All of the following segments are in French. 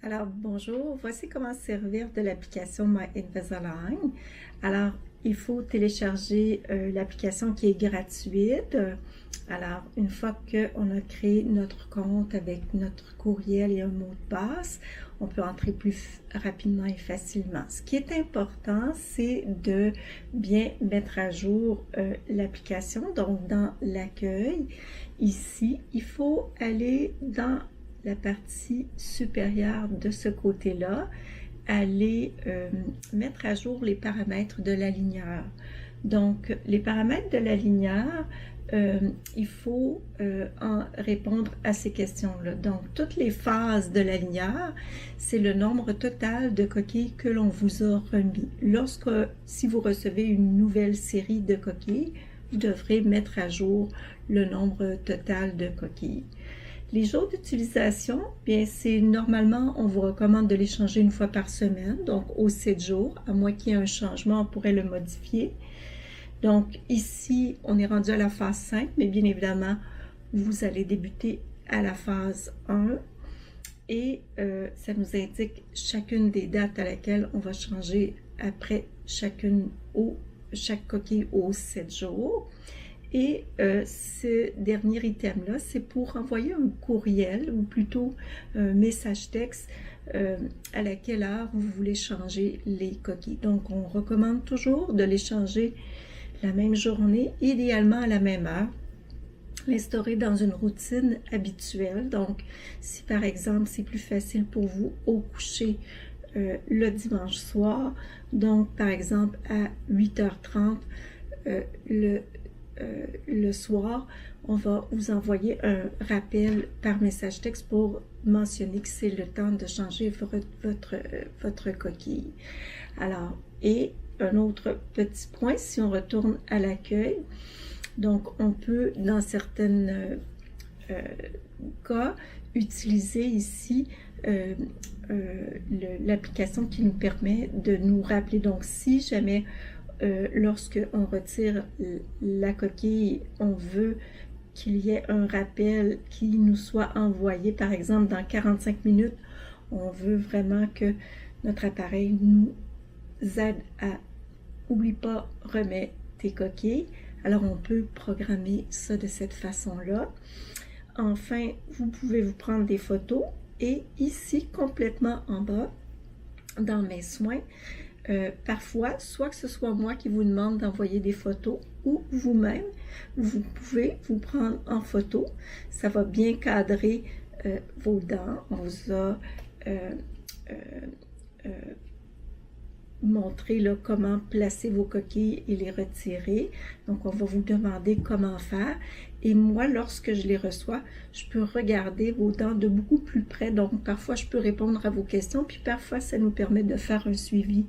Alors, bonjour, voici comment se servir de l'application My Invisalign. Alors, il faut télécharger l'application qui est gratuite. Alors, une fois qu'on a créé notre compte avec notre courriel et un mot de passe, on peut entrer plus rapidement et facilement. Ce qui est important, c'est de bien mettre à jour l'application. Donc, dans l'accueil, ici, il faut aller dans la partie supérieure de ce côté-là, aller mettre à jour les paramètres de la ligneur. Donc, les paramètres de la ligneur, il faut en répondre à ces questions-là. Donc, toutes les phases de la ligneur, c'est le nombre total de coquilles que l'on vous a remis. Si vous recevez une nouvelle série de coquilles, vous devrez mettre à jour le nombre total de coquilles. Les jours d'utilisation, bien c'est normalement, on vous recommande de les changer une fois par semaine, donc aux 7 jours, à moins qu'il y ait un changement, on pourrait le modifier. Donc ici, on est rendu à la phase 5, mais bien évidemment, vous allez débuter à la phase 1 et ça nous indique chacune des dates à laquelle on va changer après chaque coquille aux 7 jours. Et ce dernier item-là, c'est pour envoyer un courriel ou plutôt un message texte à laquelle heure vous voulez changer les coquilles. Donc, on recommande toujours de les changer la même journée, idéalement à la même heure. L'instaurer dans une routine habituelle. Donc, si par exemple, c'est plus facile pour vous au coucher le dimanche soir, donc par exemple à 8h30 le soir, on va vous envoyer un rappel par message texte pour mentionner que c'est le temps de changer votre coquille. Alors, et un autre petit point, si on retourne à l'accueil, donc on peut, dans certains cas, utiliser ici l'application qui nous permet de nous rappeler. Donc, si jamais lorsque on retire la coquille, on veut qu'il y ait un rappel qui nous soit envoyé, par exemple dans 45 minutes, on veut vraiment que notre appareil nous aide à oublie pas, remets tes coquilles. Alors on peut programmer ça de cette façon-là. Enfin, vous pouvez vous prendre des photos et ici, complètement en bas, dans mes soins, parfois, soit que ce soit moi qui vous demande d'envoyer des photos ou vous-même, vous pouvez vous prendre en photo. Ça va bien cadrer vos dents. On vous a montré là, comment placer vos coquilles et les retirer. Donc, on va vous demander comment faire. Et moi, lorsque je les reçois, je peux regarder vos dents de beaucoup plus près. Donc, parfois, je peux répondre à vos questions. Puis, parfois, ça nous permet de faire un suivi.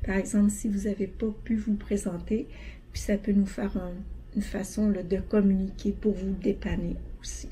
Par exemple, si vous n'avez pas pu vous présenter, puis ça peut nous faire une façon là, de communiquer pour vous dépanner aussi.